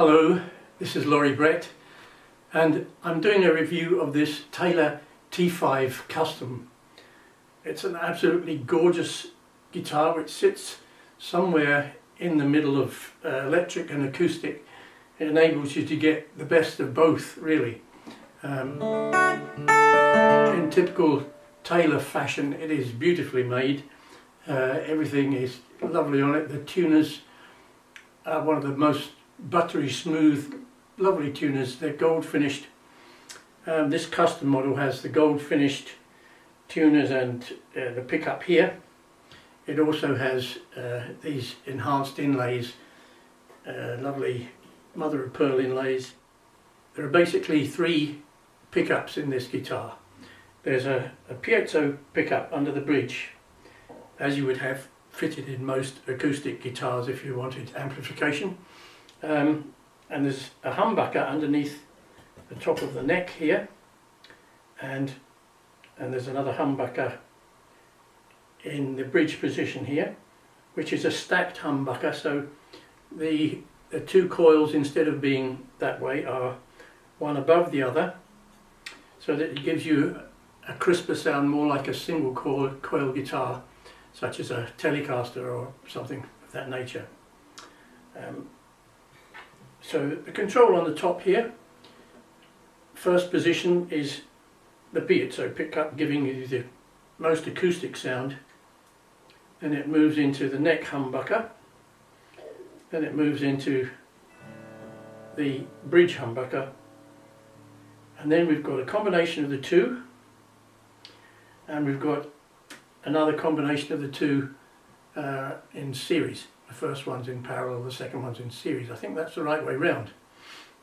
Hello, this is Laurie Brett and I'm doing a review of this Taylor T5 Custom. It's an absolutely gorgeous guitar which sits somewhere in the middle of electric and acoustic. It enables you to get the best of both, really. In typical Taylor fashion, it is beautifully made. Everything is lovely on it. The tuners are one of the most buttery smooth, lovely tuners. They're gold finished. This custom model has the gold finished tuners and the pickup here. It also has these enhanced inlays, lovely mother of pearl inlays. There are basically three pickups in this guitar. There's a piezo pickup under the bridge, as you would have fitted in most acoustic guitars if you wanted amplification. And there's a humbucker underneath the top of the neck here, and there's another humbucker in the bridge position here, which is a stacked humbucker, so the two coils, instead of being that way, are one above the other, so that it gives you a crisper sound, more like a single coil guitar, such as a Telecaster or something of that nature. So the control on the top here, first position is the piezo pickup, giving you the most acoustic sound. Then it moves into the neck humbucker. Then it moves into the bridge humbucker. And then we've got a combination of the two. And we've got another combination of the two in series. The first one's in parallel, the second one's in series. I think that's the right way round.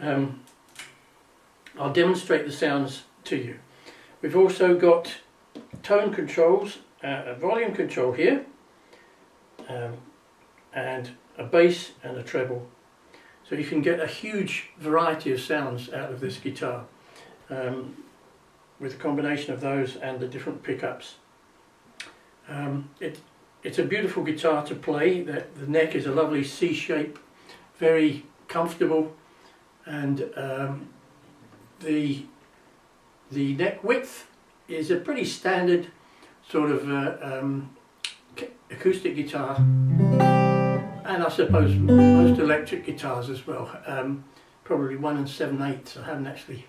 I'll demonstrate the sounds to you. We've also got tone controls, a volume control here, and a bass and a treble. So you can get a huge variety of sounds out of this guitar with a combination of those and the different pickups. It's a beautiful guitar to play. The neck is a lovely C shape, very comfortable, and the neck width is a pretty standard sort of acoustic guitar, and I suppose most electric guitars as well. Probably 1 7/8. I haven't actually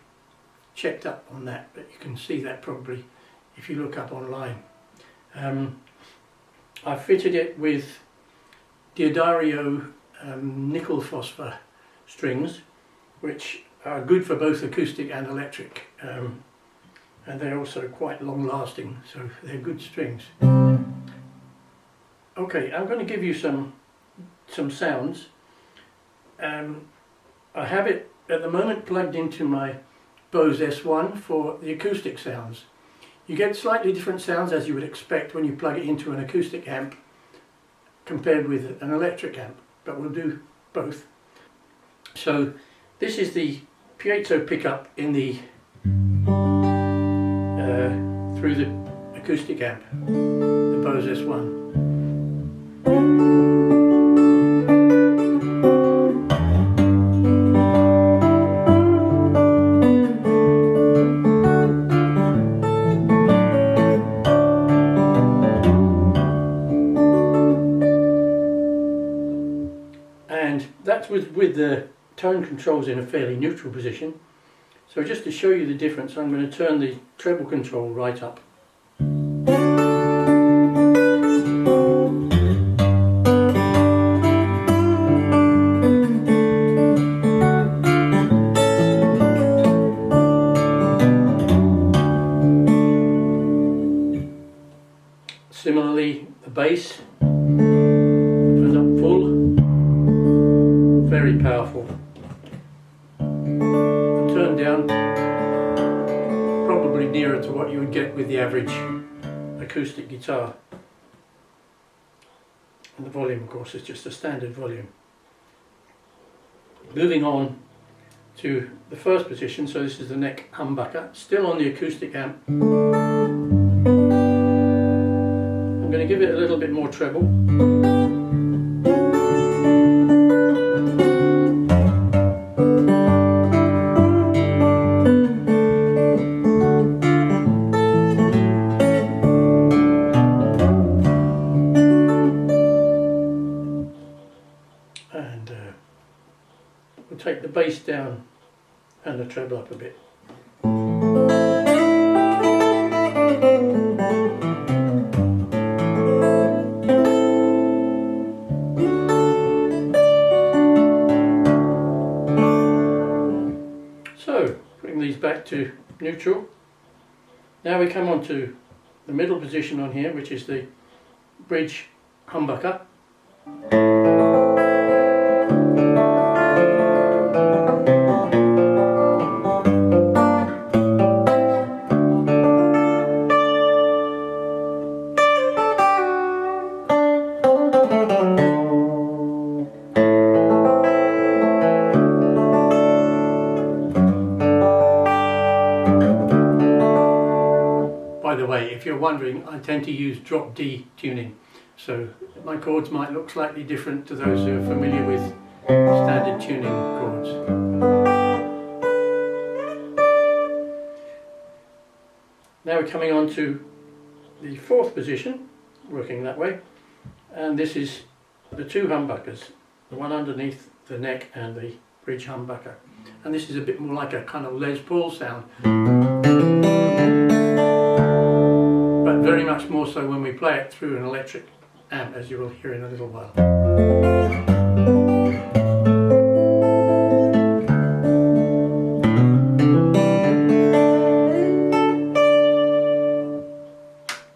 checked up on that, but you can see that probably if you look up online. I fitted it with Diodario nickel phosphor strings, which are good for both acoustic and electric, and they're also quite long lasting, so they're good strings. Okay, I'm going to give you some sounds. I have it at the moment plugged into my Bose S1 for the acoustic sounds. You get slightly different sounds, as you would expect when you plug it into an acoustic amp compared with an electric amp, but we'll do both. So this is the piezo pickup in the through the acoustic amp, the Bose S1. And that's with the tone controls in a fairly neutral position. So just to show you the difference, I'm going to turn the treble control right up. Similarly, the bass goes up full. Very powerful. And turn down, probably nearer to what you would get with the average acoustic guitar. And the volume, of course, is just a standard volume. Moving on to the first position, so this is the neck humbucker, still on the acoustic amp. I'm going to give it a little bit more treble. bass down and the treble up a bit. So, bring these back to neutral. Now we come on to the middle position on here, which is the bridge humbucker. By the way, if you're wondering, I tend to use drop D tuning, so my chords might look slightly different to those who are familiar with standard tuning chords. Now we're coming on to the fourth position, working that way, and this is the two humbuckers, the one underneath the neck and the bridge humbucker, and this is a bit more like a kind of Les Paul sound. Very much more so when we play it through an electric amp, as you will hear in a little while.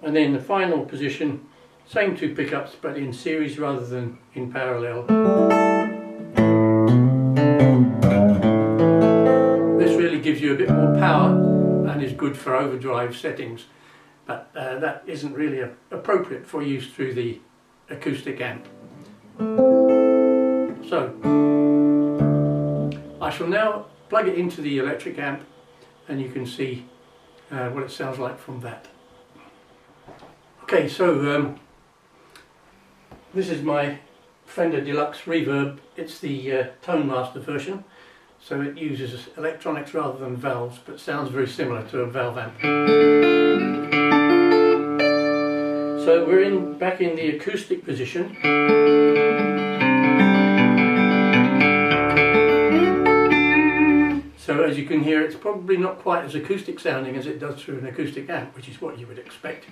And then the final position, same two pickups but in series rather than in parallel. This really gives you a bit more power and is good for overdrive settings. But that isn't really appropriate for use through the acoustic amp. So, I shall now plug it into the electric amp and you can see what it sounds like from that. Okay, so this is my Fender Deluxe Reverb. It's the Tone Master version, so it uses electronics rather than valves, but sounds very similar to a valve amp. So we're back in the acoustic position. So as you can hear, it's probably not quite as acoustic sounding as it does through an acoustic amp, which is what you would expect.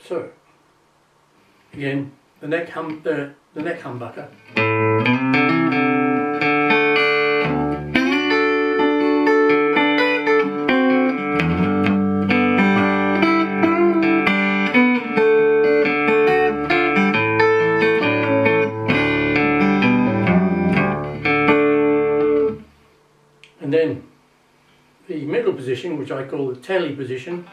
So again, the neck humbucker. And then the middle position, which I call the telly position.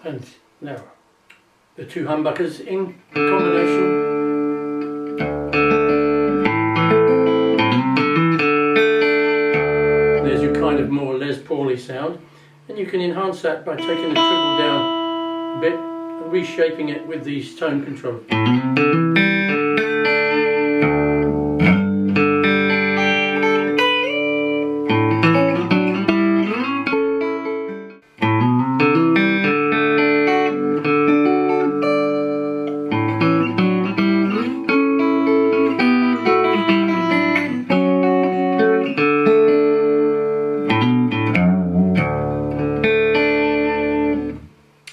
And now the two humbuckers in combination. There's your kind of more Les Paul-y sound, and you can enhance that by taking the treble down a bit and reshaping it with these tone controls.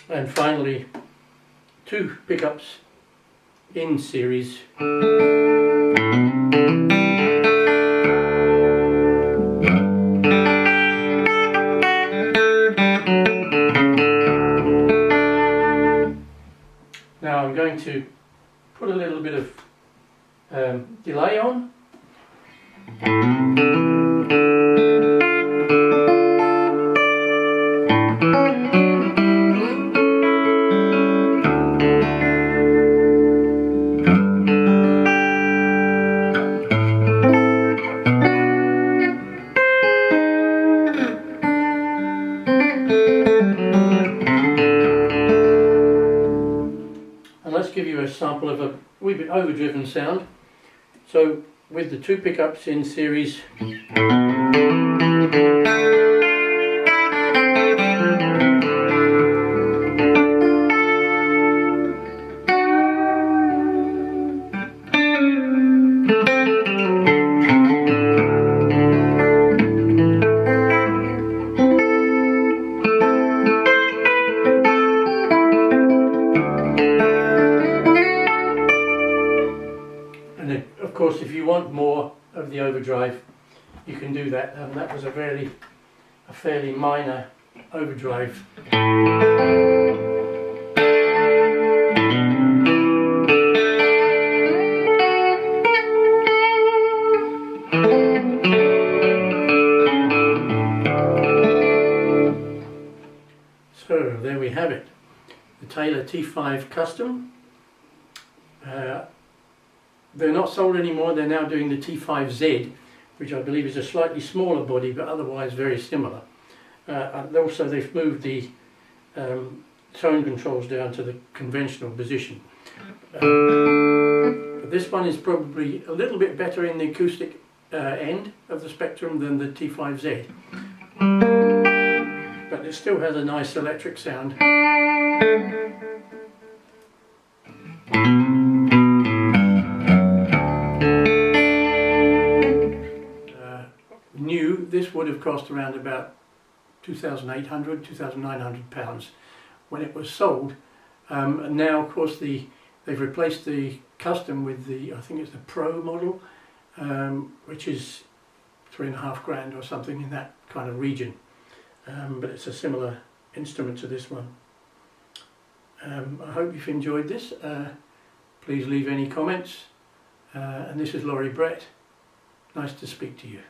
And finally, two pickups in series. Now I'm going to put a little bit of delay on. example of a wee bit overdriven sound. So with the 2 pickups in series, and of course if you want more of the overdrive you can do that. That was a fairly minor overdrive. So there we have it, the Taylor T5 Custom. They're not sold anymore, they're now doing the T5Z, which I believe is a slightly smaller body but otherwise very similar. And also they've moved the tone controls down to the conventional position. But this one is probably a little bit better in the acoustic end of the spectrum than the T5Z. But it still has a nice electric sound. New, this would have cost around about £2,800, £2,900 when it was sold. And now of course they've replaced the Custom with the, I think it's the Pro model, which is £3,500 or something, in that kind of region. But it's a similar instrument to this one. I hope you've enjoyed this. Please leave any comments. And this is Laurie Brett. Nice to speak to you.